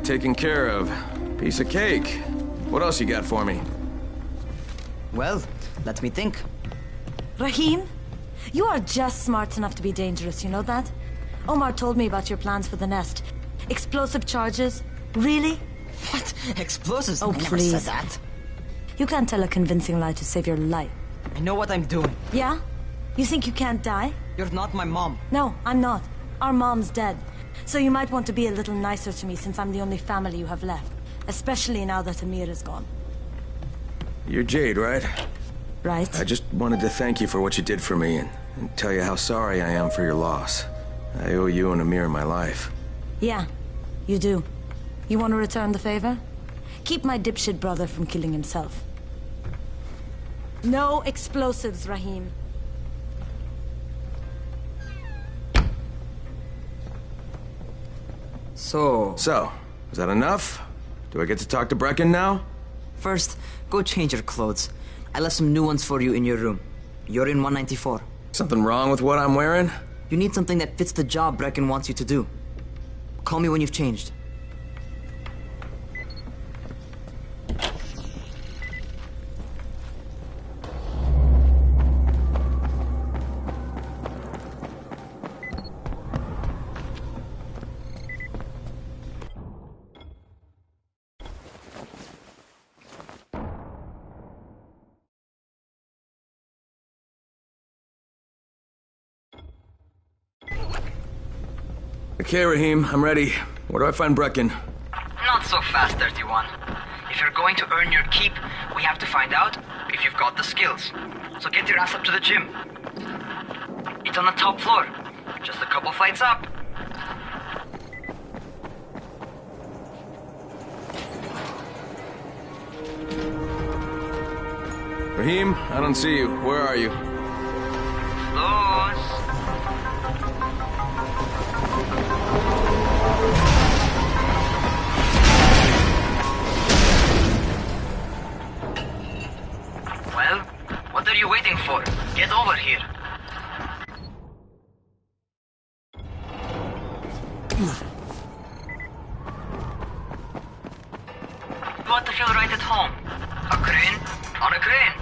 taken care of. Piece of cake. What else you got for me? Well, let me think. Rahim, you are just smart enough to be dangerous, you know that? Omar told me about your plans for the nest. Explosive charges? Really? What? Explosives? Oh, I never please. said that. You can't tell a convincing lie to save your life. I know what I'm doing. Yeah? You think you can't die? You're not my mom. No, I'm not. Our mom's dead. So you might want to be a little nicer to me since I'm the only family you have left. Especially now that Amir is gone. You're Jade, right? Right? I just wanted to thank you for what you did for me and tell you how sorry I am for your loss. I owe you and Amir my life. Yeah, you do. You want to return the favor? Keep my dipshit brother from killing himself. No explosives, Rahim. So, is that enough? Do I get to talk to Brecken now? First, go change your clothes. I left some new ones for you in your room. You're in 194. Something wrong with what I'm wearing? You need something that fits the job Brecken wants you to do. Call me when you've changed. Okay, Rahim, I'm ready. Where do I find Brecken? Not so fast, 31. If you're going to earn your keep, we have to find out if you've got the skills. So get your ass up to the gym. It's on the top floor. Just a couple flights up. Rahim, I don't see you. Where are you? Close. Well, what are you waiting for? Get over here. You want to feel right at home. A crane on a crane.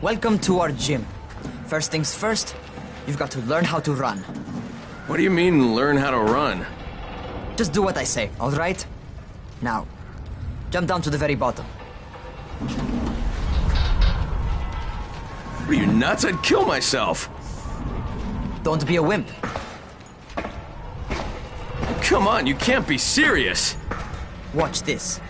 Welcome to our gym. First things first, you've got to learn how to run. What do you mean, learn how to run? Just do what I say, all right? Now, jump down to the very bottom. Are you nuts? I'd kill myself. Don't be a wimp. Come on, you can't be serious. Watch this.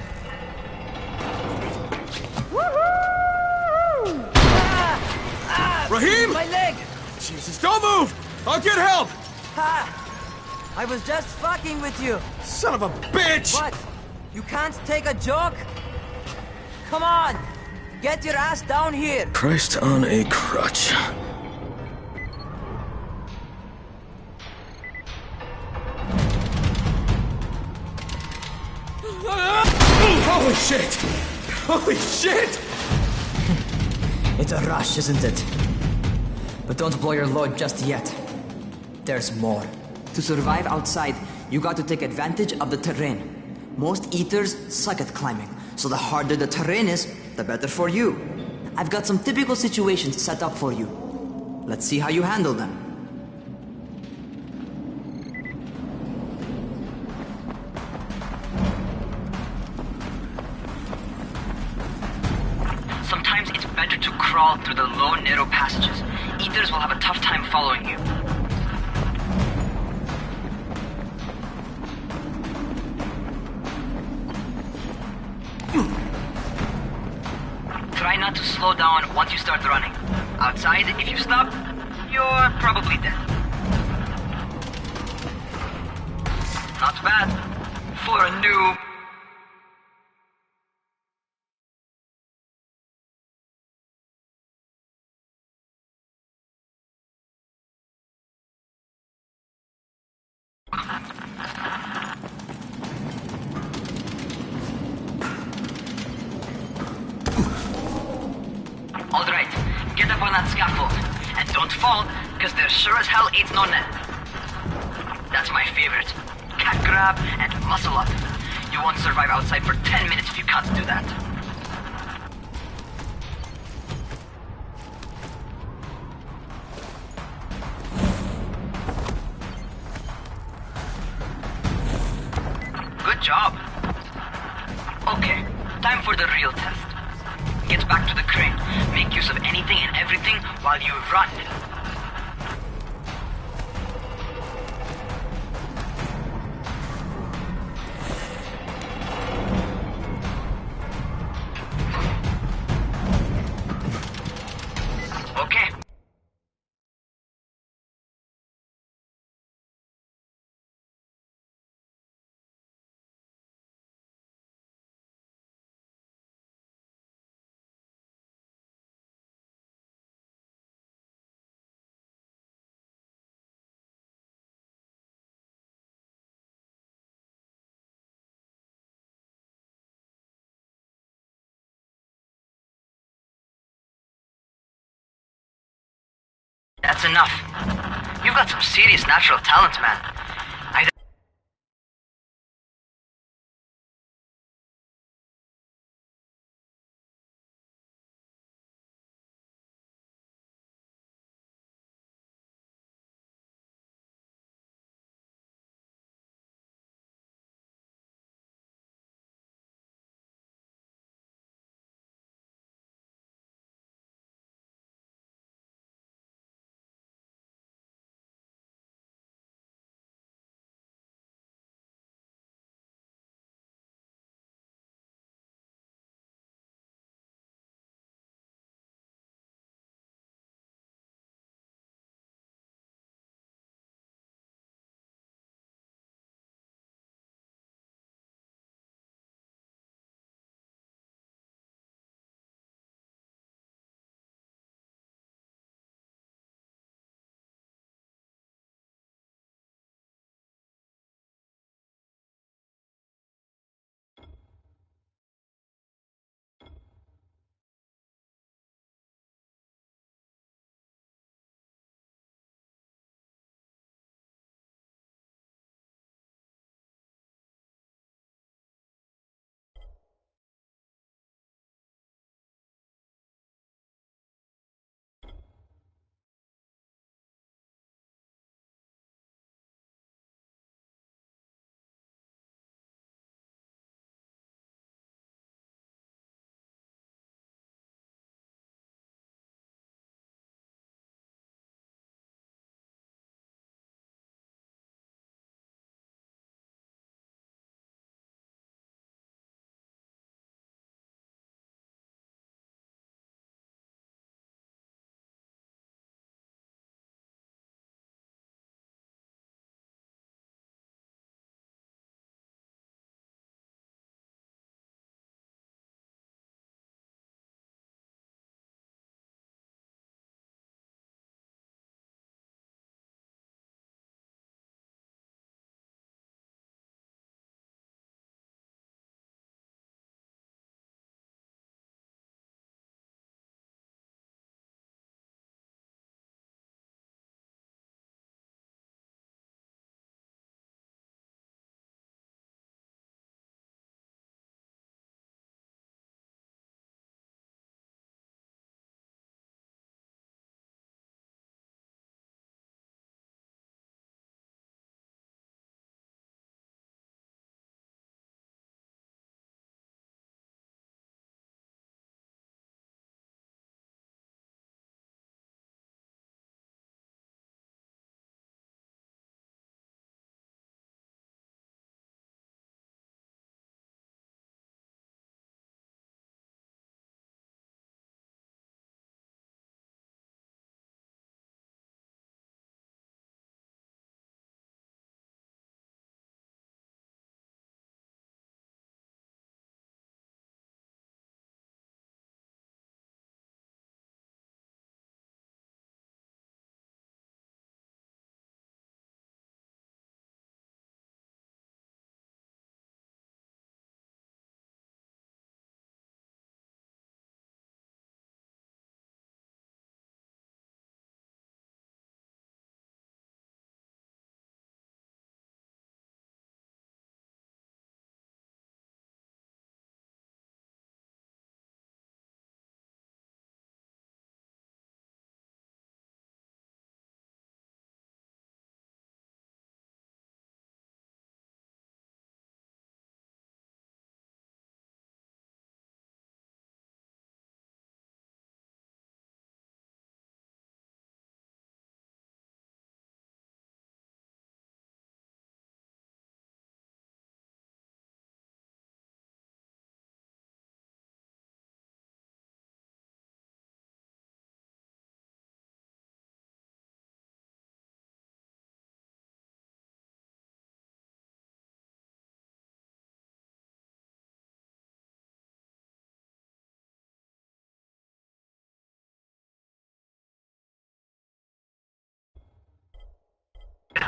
Rahim! My leg! Jesus, don't move! I'll get help! Ha! I was just fucking with you. Son of a bitch! What? You can't take a joke? Come on! Get your ass down here! Christ on a crutch. Holy shit! Holy shit! It's a rush, isn't it? But don't blow your load just yet. There's more. To survive outside, you got to take advantage of the terrain. Most eaters suck at climbing, so the harder the terrain is, the better for you. I've got some typical situations set up for you. Let's see how you handle them. Sometimes it's better to crawl through the low, narrow passages. Eaters will have a tough time following you. Try not to slow down once you start running. Outside, if you stop, you're probably dead. Not bad for a noob. Alright, get up on that scaffold. And don't fall, because there sure as hell ain't no net. That's my favorite. Cat grab and muscle up. You won't survive outside for 10 minutes if you can't do that. Good job. Okay, time for the real test. Get back to the crane. Make use of anything and everything while you run. Okay. That's enough. You've got some serious natural talent, man.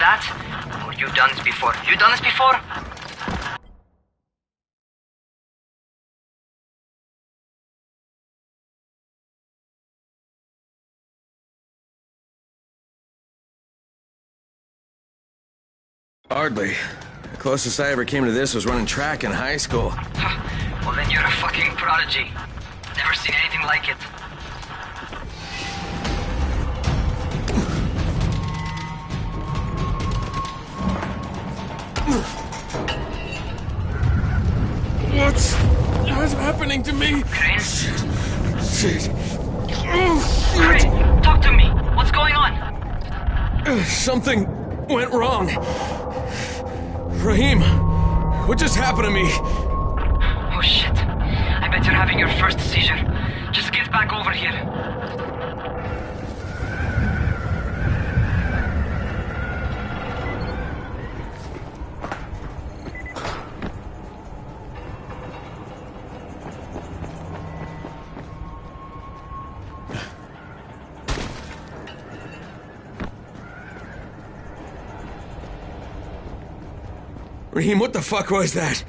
that? Oh, you've done this before. You done this before? Hardly. The closest I ever came to this was running track in high school. Well, then you're a fucking prodigy. Never seen anything like it. What's happening to me? Crane? Shit. Crane, talk to me. What's going on? Something went wrong. Rahim, what just happened to me? Oh shit. I bet you're having your first seizure. Just get back over here. Rahim, what the fuck was that?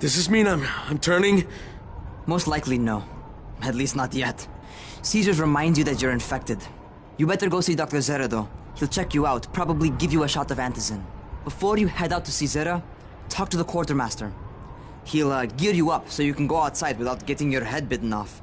Does this mean I'm turning? Most likely no. At least not yet. Seizures remind you that you're infected. You better go see Dr. Zere though. He'll check you out, probably give you a shot of antizin. Before you head out to see Zere, talk to the quartermaster. He'll gear you up so you can go outside without getting your head bitten off.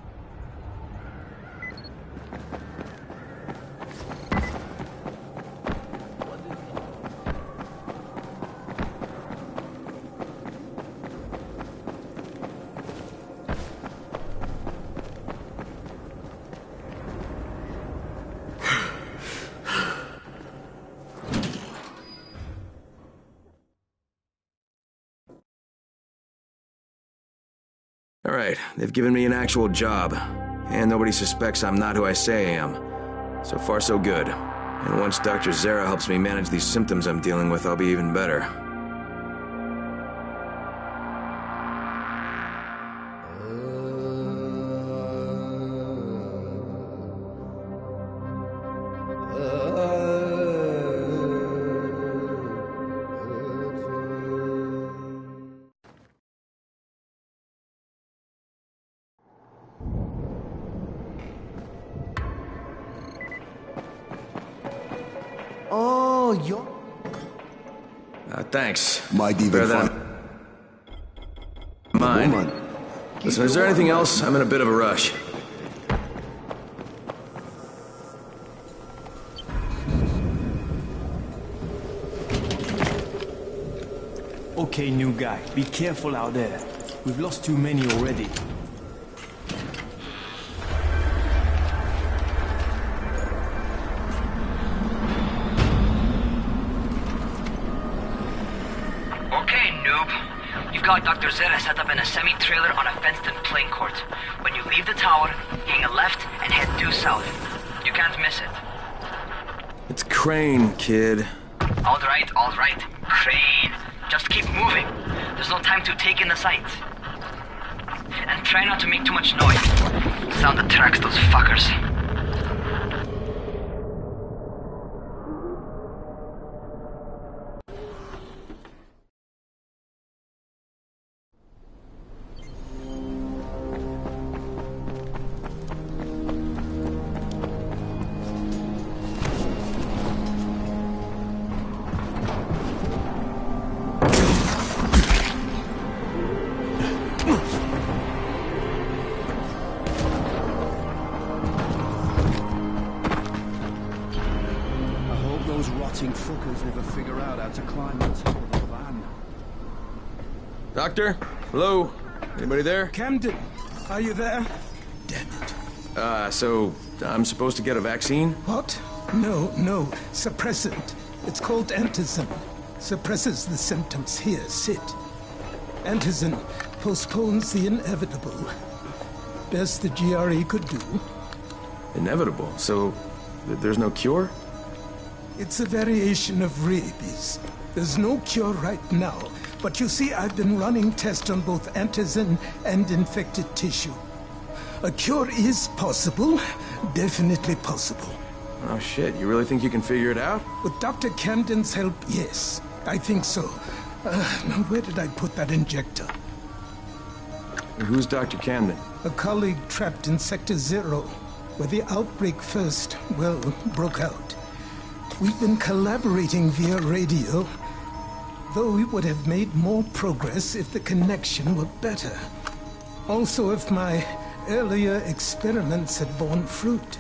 All right, they've given me an actual job. And nobody suspects I'm not who I say I am. So far, so good. And once Dr. Zere helps me manage these symptoms I'm dealing with, I'll be even better. Oh, you're... Thanks. Might even Bear that find in mind. woman. Listen, is there anything else? I'm in a bit of a rush. Okay, new guy, be careful out there. We've lost too many already. Okay, noob. You've got Dr. Zere set up in a semi-trailer on a fenced-in playing court. When you leave the tower, hang a left and head due south. You can't miss it. It's Crane, kid. All right. Crane. Just keep moving. There's no time to take in the sight. And try not to make too much noise. Sound attracts those fuckers. Those rotting fuckers never figure out how to climb on top of the van. Doctor? Hello? Anybody there? Camden, are you there? Damn it. So I'm supposed to get a vaccine? What? No. Suppressant. It's called antizin. Suppresses the symptoms. Here, sit. Antizin postpones the inevitable. Best the GRE could do. Inevitable. So there's no cure? It's a variation of rabies. There's no cure right now, but you see, I've been running tests on both antizin and infected tissue. A cure is possible, definitely possible. Oh shit, you really think you can figure it out? With Dr. Camden's help, yes. I think so. Now where did I put that injector? Who's Dr. Camden? A colleague trapped in Sector Zero, where the outbreak first, well, broke out. We've been collaborating via radio, though we would have made more progress if the connection were better. Also, if my earlier experiments had borne fruit.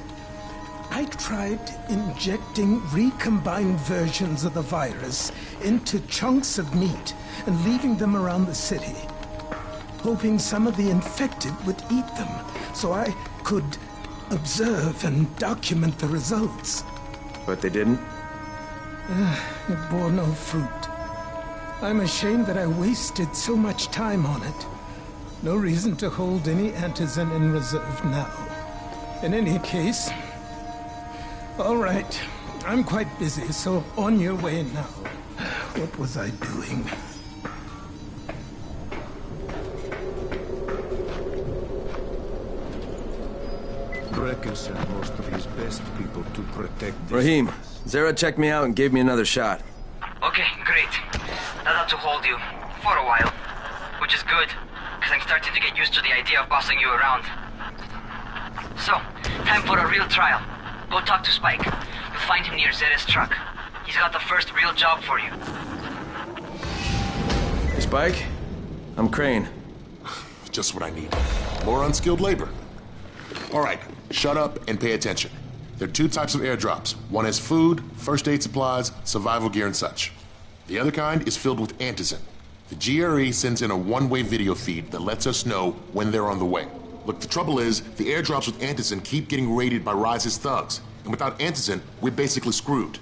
I tried injecting recombined versions of the virus into chunks of meat and leaving them around the city, hoping some of the infected would eat them so I could observe and document the results. But they didn't? It bore no fruit. I'm ashamed that I wasted so much time on it. No reason to hold any Antizin in reserve now. In any case... All right. I'm quite busy, so on your way now. What was I doing? Brecken sent most of his best people to protect this. Rahim, Zere checked me out and gave me another shot. Okay, great. That ought to hold you. For a while. Which is good, because I'm starting to get used to the idea of bossing you around. So, time for a real trial. Go talk to Spike. You'll find him near Zere's truck. He's got the first real job for you. Hey, Spike? I'm Crane. Just what I need. More unskilled labor. All right, shut up and pay attention. There are two types of airdrops. One has food, first aid supplies, survival gear, and such. The other kind is filled with Antizin. The GRE sends in a one-way video feed that lets us know when they're on the way. Look, the trouble is, the airdrops with Antizin keep getting raided by Rais's thugs. And without Antizin, we're basically screwed.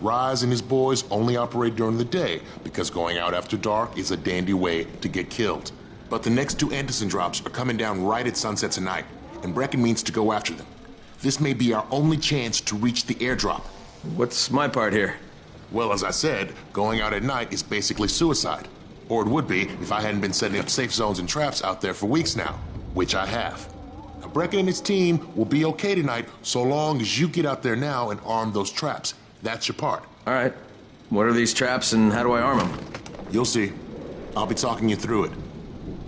Rais and his boys only operate during the day because going out after dark is a dandy way to get killed. But the next two Antizin drops are coming down right at sunset tonight, and Brecken means to go after them. This may be our only chance to reach the airdrop. What's my part here? Well, as I said, going out at night is basically suicide. Or it would be if I hadn't been setting up safe zones and traps out there for weeks now, which I have. Now, Brecken and his team will be okay tonight so long as you get out there now and arm those traps. That's your part. All right. What are these traps and how do I arm them? You'll see. I'll be talking you through it.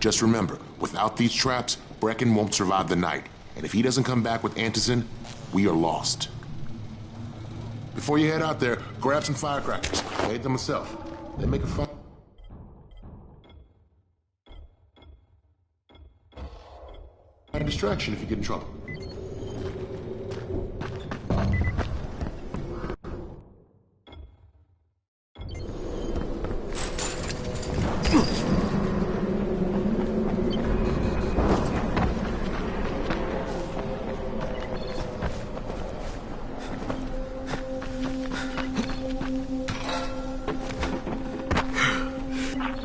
Just remember, without these traps, Brecken won't survive the night. And if he doesn't come back with Antizin, we are lost. Before you head out there, grab some firecrackers. I made them myself. They make a fun... a distraction if you get in trouble.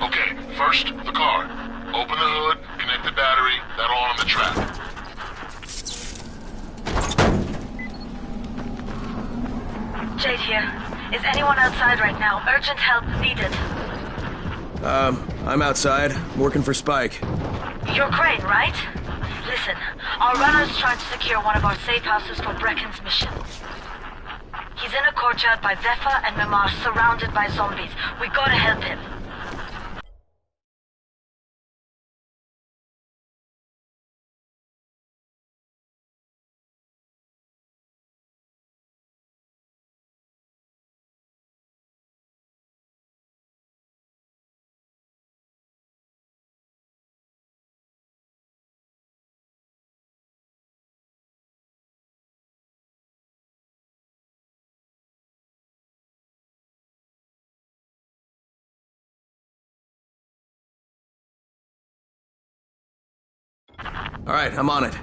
Okay, first, the car. Open the hood, connect the battery, that'll arm the trap. Jade here. Is anyone outside right now? Urgent help needed. I'm outside, working for Spike. You're Crane, right? Listen, our runner's trying to secure one of our safe houses for Brecken's mission. He's in a courtyard by Zephyr and Mimar, surrounded by zombies. We gotta help him. All right, I'm on it.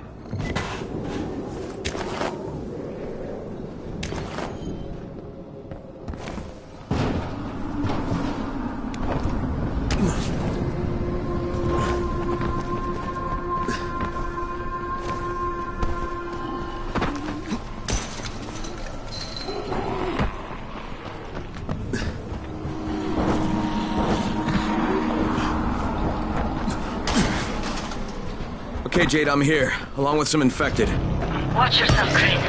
Okay, Jade, I'm here, along with some infected. Watch yourself, Crane.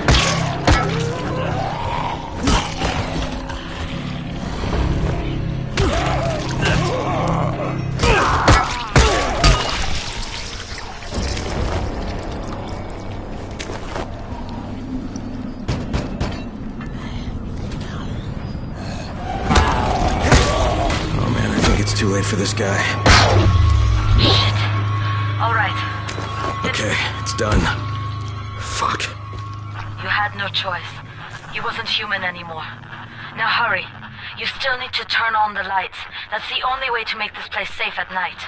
too late for this guy. Shit. All right. Okay, it's done. Fuck. You had no choice. He wasn't human anymore. Now hurry. You still need to turn on the lights. That's the only way to make this place safe at night.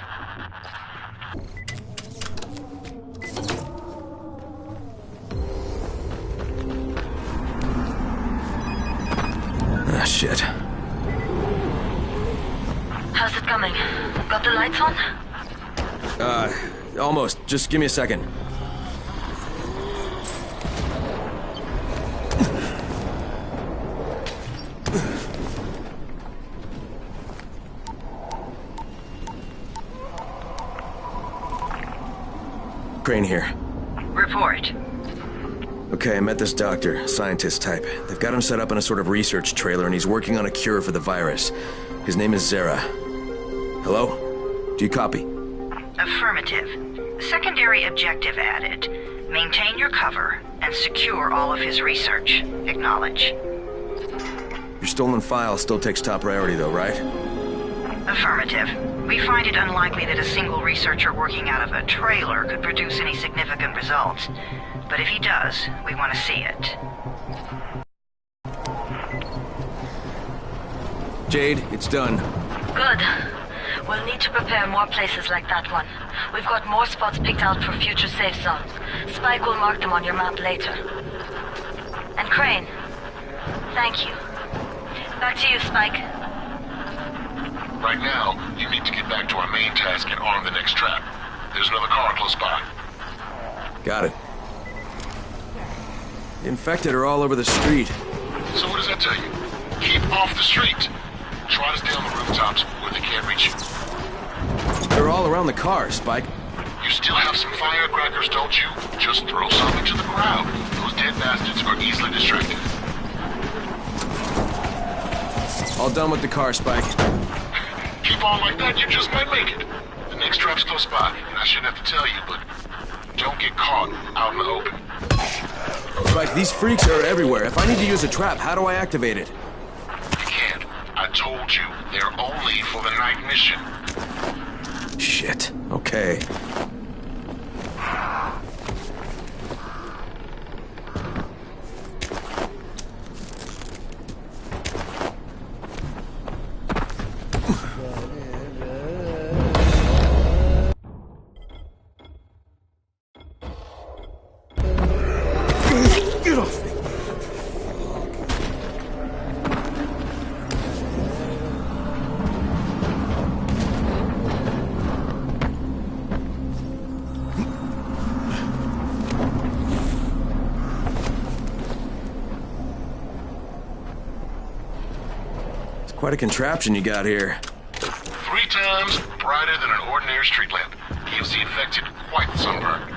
Ah, shit. How's it coming? Got the lights on? Almost. Just give me a second. Crane here. Report. Okay, I met this doctor, scientist type. They've got him set up in a sort of research trailer, and he's working on a cure for the virus. His name is Zere. Hello? Do you copy? Affirmative. Secondary objective added. Maintain your cover and secure all of his research. Acknowledge. Your stolen file still takes top priority, though, right? Affirmative. We find it unlikely that a single researcher working out of a trailer could produce any significant results. But if he does, we want to see it. Jade, it's done. Good. We'll need to prepare more places like that one. We've got more spots picked out for future safe zones. Spike will mark them on your map later. And Crane, thank you. Back to you, Spike. Right now, you need to get back to our main task and arm the next trap. There's another car close by. Got it. The infected are all over the street. So what does that tell you? Keep off the street. Try to stay on the rooftops where they can't reach you. They're all around the car, Spike. You still have some firecrackers, don't you? Just throw some into the crowd. Those dead bastards are easily distracted. All done with the car, Spike. Keep on like that, you just might make it. The next trap's close by, and I shouldn't have to tell you, but don't get caught out in the open. Spike, these freaks are everywhere. If I need to use a trap, how do I activate it? You can't. I told you, they're only for the night mission. Shit. Okay. Get off me! It's quite a contraption you got here. 3 times brighter than an ordinary street lamp. Gives the infected quite the sunburn.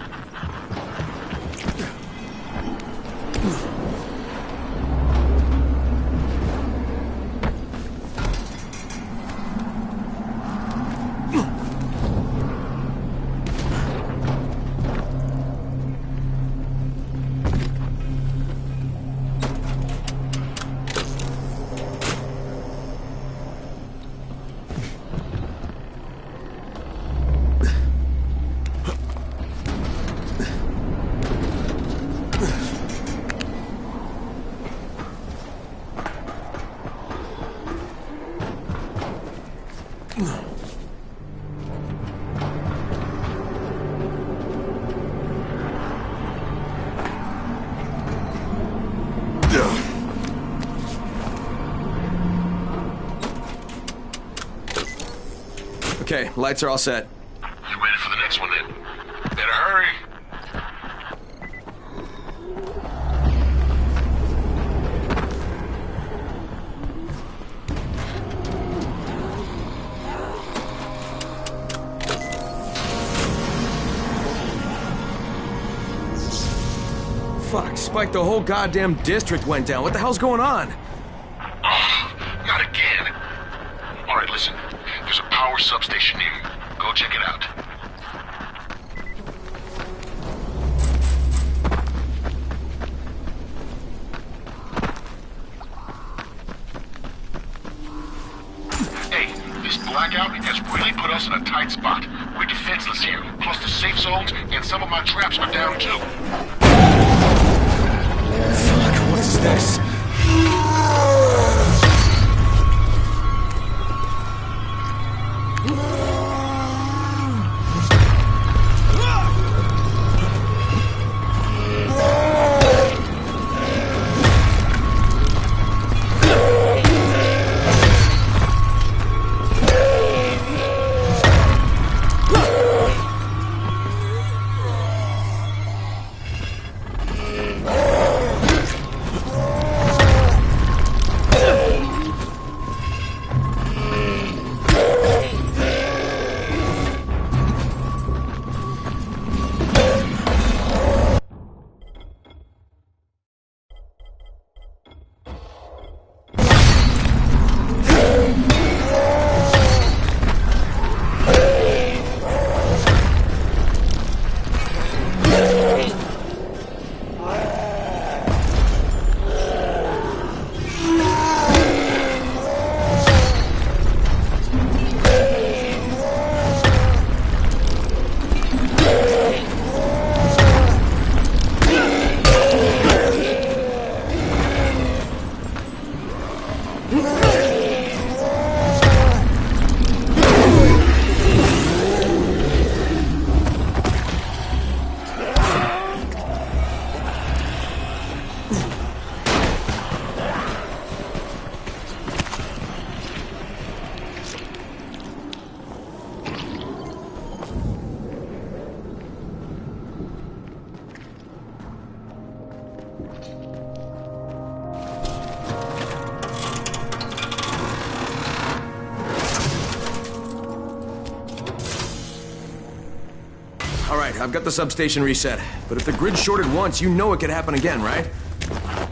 Okay, lights are all set. You ready for the next one then? Better hurry. Fuck, Spike, the whole goddamn district went down. What the hell's going on? Oh, not again. All right, listen. There's a power substation near you. Go check it out. Hey, this blackout has really put us in a tight spot. We're defenseless here. Plus the safe zones and some of my traps are down too. Fuck, what is this? I've got the substation reset, but if the grid shorted once, you know it could happen again, right?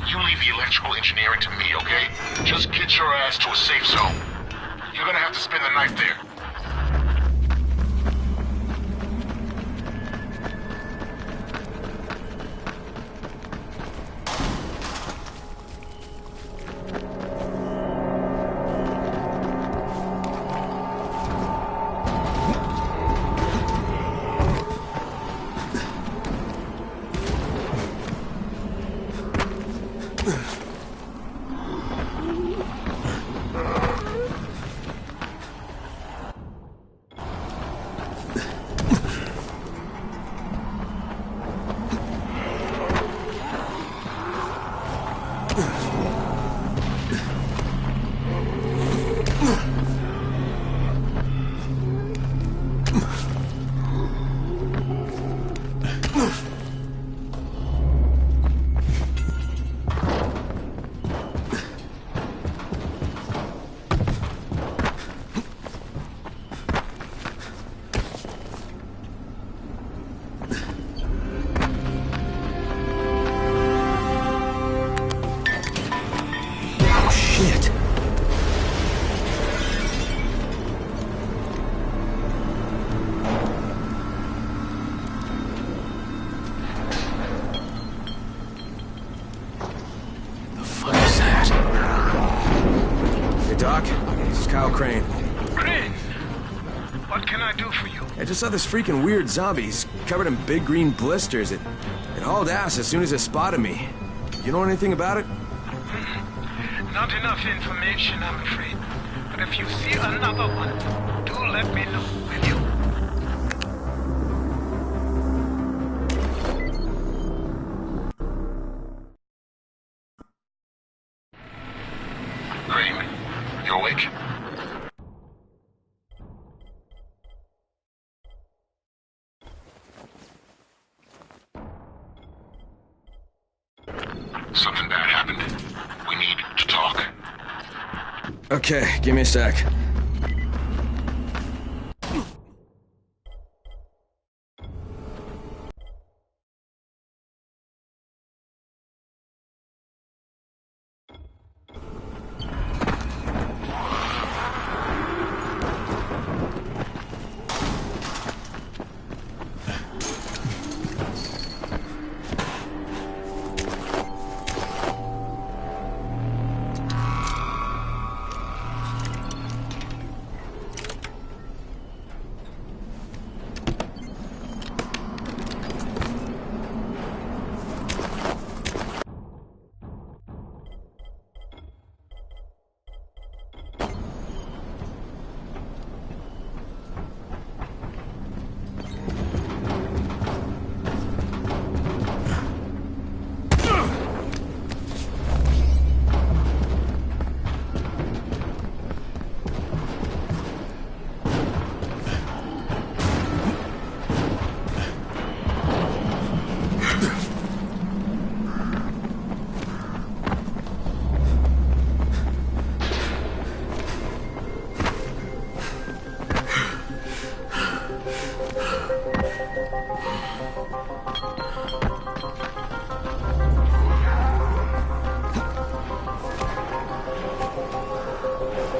You leave the electrical engineering to me, okay? Just get your ass to a safe zone. You're gonna have to spend the night there. I just saw this freaking weird zombie. He's covered in big green blisters. It hauled ass as soon as it spotted me. You know anything about it? Not enough information, I'm afraid. But if you see another one, do let me know, will you? Crane, you awake? Something bad happened. We need to talk. Okay, give me a sec.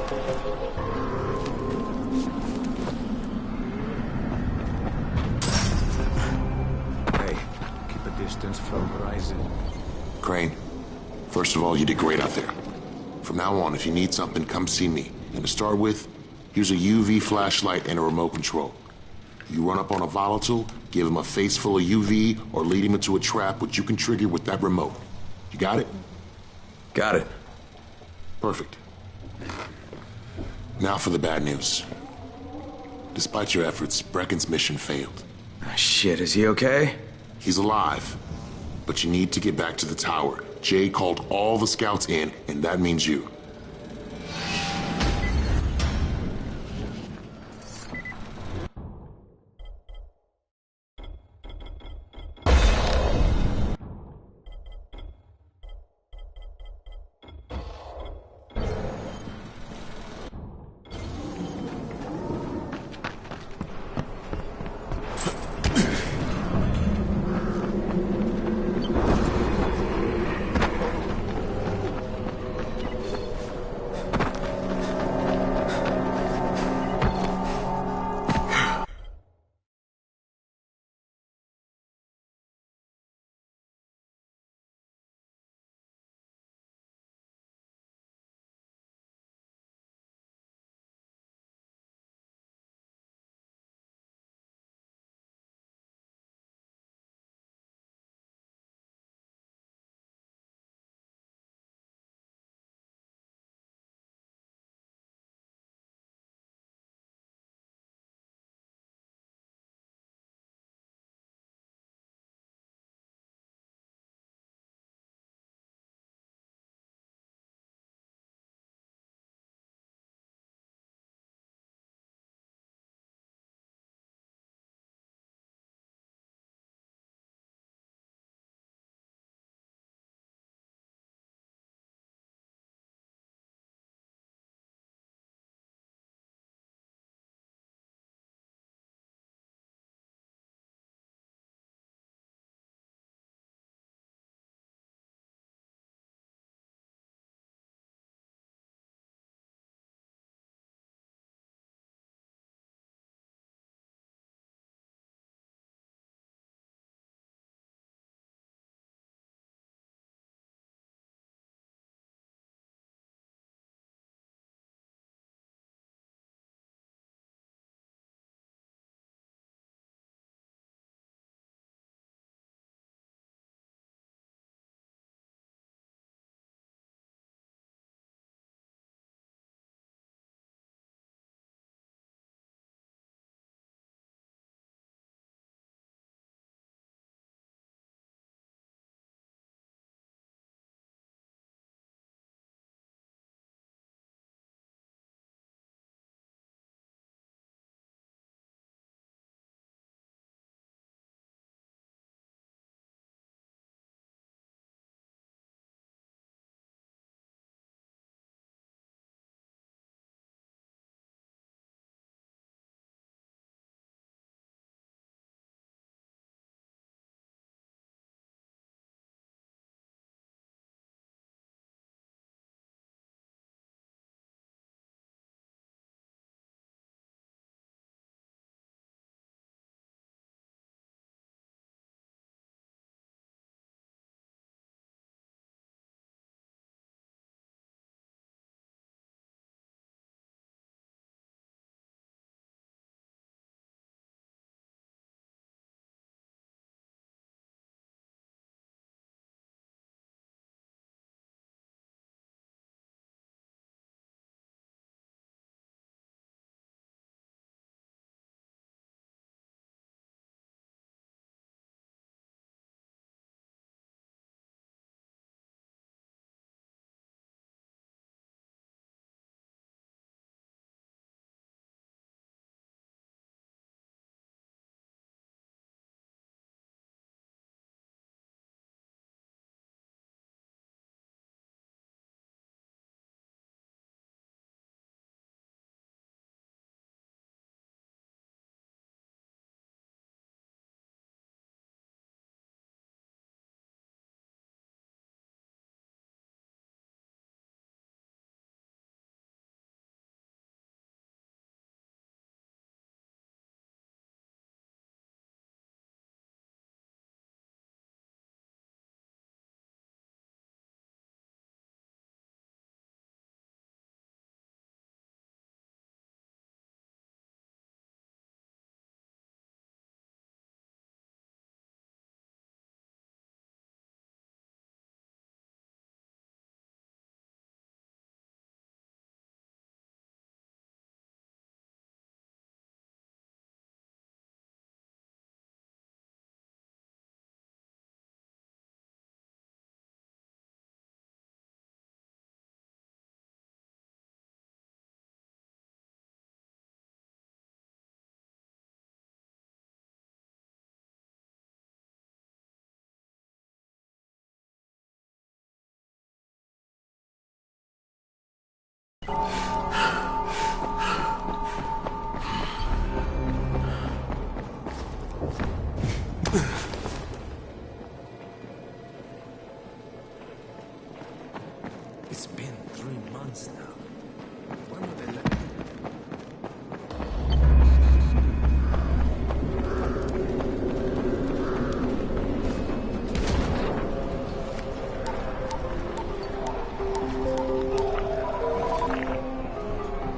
Hey, keep a distance from Horizon. Crane, first of all, you did great out there. From now on, if you need something, come see me. And to start with, here's a UV flashlight and a remote control. You run up on a volatile, give him a face full of UV, or lead him into a trap which you can trigger with that remote. You got it? Got it. Perfect. Now for the bad news. Despite your efforts, Brecken's mission failed. Shit, is he okay? He's alive, but you need to get back to the tower. Jay called all the scouts in, and that means you.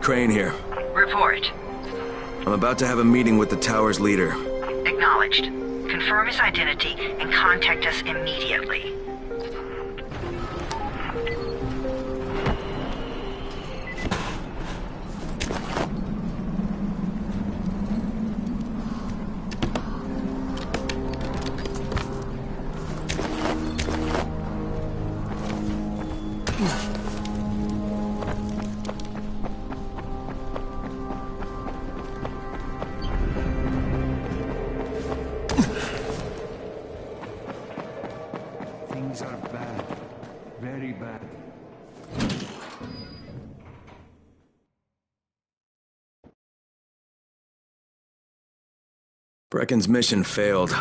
Crane here. Report. I'm about to have a meeting with the tower's leader. Acknowledged. Confirm his identity and contact us immediately. Things are bad. Very bad. Brecken's mission failed.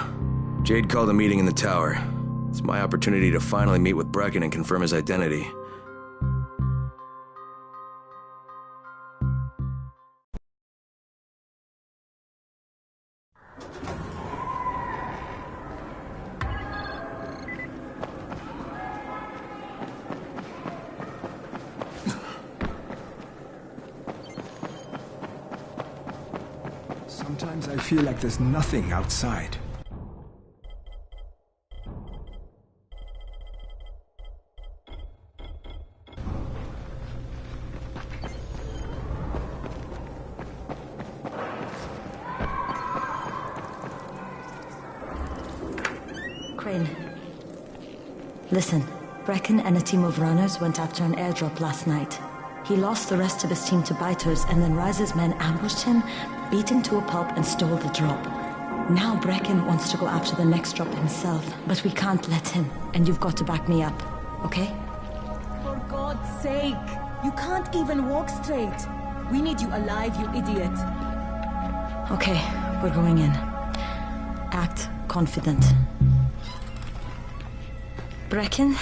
Jade called a meeting in the tower. It's my opportunity to finally meet with Brecken and confirm his identity. Sometimes I feel like there's nothing outside. Crane. Listen, Brecken and a team of runners went after an airdrop last night. He lost the rest of his team to biters, and then Rise's men ambushed him, beat him to a pulp, and stole the drop. Now Brecken wants to go after the next drop himself, but we can't let him, and you've got to back me up, okay? For God's sake! You can't even walk straight! We need you alive, you idiot! Okay, we're going in. Act confident. Brecken?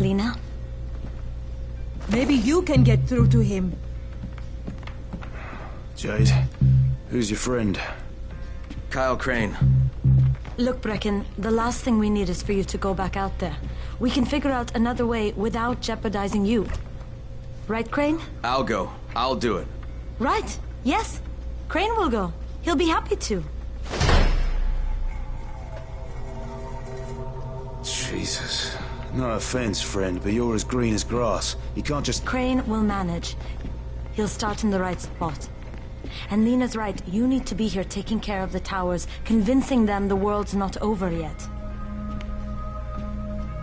Lena? Maybe you can get through to him. Jade, who's your friend? Kyle Crane. Look, Brecken, the last thing we need is for you to go back out there. We can figure out another way without jeopardizing you. Right, Crane? I'll go. I'll do it. Right. Yes. Crane will go. He'll be happy to. Jesus. No offense, friend, but you're as green as grass. You can't just... Crane will manage. He'll start in the right spot. And Lena's right, you need to be here taking care of the towers, convincing them the world's not over yet.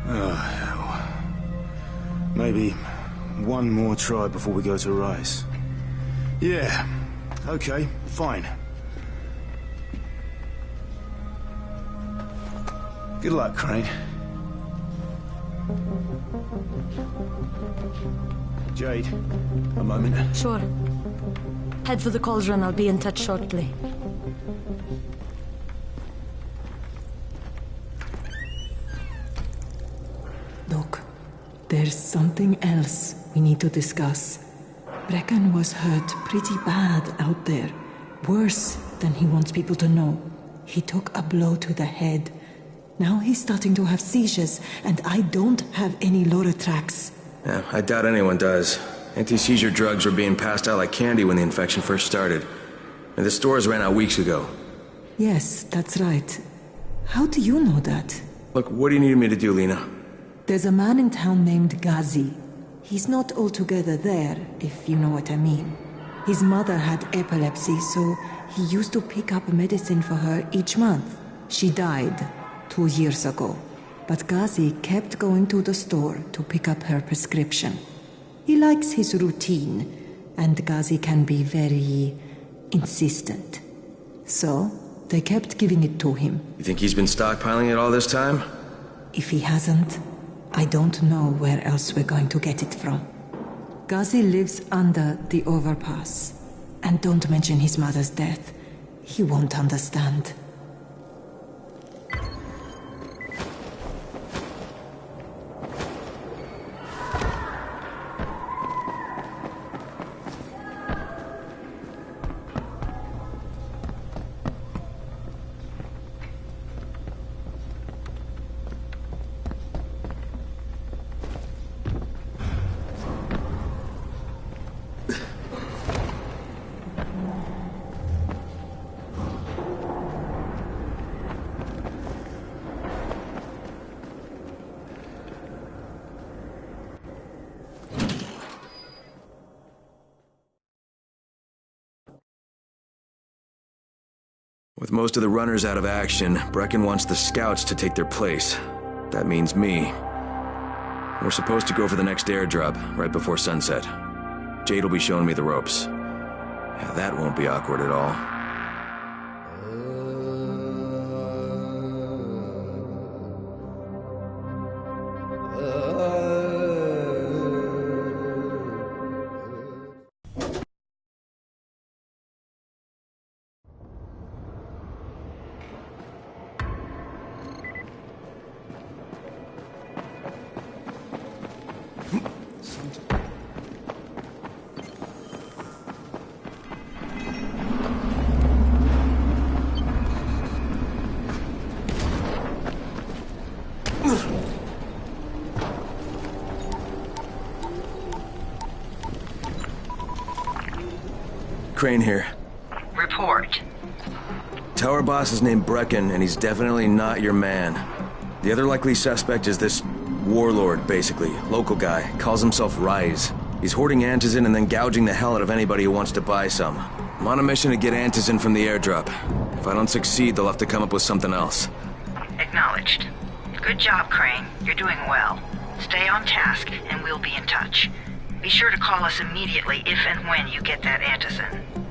Oh, hell. Maybe one more try before we go to Rise. Yeah, okay, fine. Good luck, Crane. Jade, a moment. Sure. Head for the cauldron, I'll be in touch shortly. Look, there's something else we need to discuss. Brecken was hurt pretty bad out there. Worse than he wants people to know. He took a blow to the head. Now he's starting to have seizures, and I don't have any Loratrax. Yeah, I doubt anyone does. Anti-seizure drugs were being passed out like candy when the infection first started. And the stores ran out weeks ago. Yes, that's right. How do you know that? Look, what do you need me to do, Lena? There's a man in town named Ghazi. He's not altogether there, if you know what I mean. His mother had epilepsy, so he used to pick up medicine for her each month. She died 2 years ago, but Ghazi kept going to the store to pick up her prescription. He likes his routine, and Ghazi can be very insistent. So, they kept giving it to him. You think he's been stockpiling it all this time? If he hasn't, I don't know where else we're going to get it from. Ghazi lives under the overpass. And don't mention his mother's death. He won't understand. With most of the runners out of action, Brecken wants the scouts to take their place. That means me. We're supposed to go for the next airdrop, right before sunset. Jade will be showing me the ropes. Yeah, that won't be awkward at all. Crane here. Report. Tower boss is named Brecken, and he's definitely not your man. The other likely suspect is this warlord, basically. Local guy. Calls himself Rise. He's hoarding Antizin and then gouging the hell out of anybody who wants to buy some. I'm on a mission to get Antizin from the airdrop. If I don't succeed, they'll have to come up with something else. Acknowledged. Good job, Crane. You're doing well. Stay on task, and we'll be in touch. Be sure to call us immediately if and when you get that Antizin.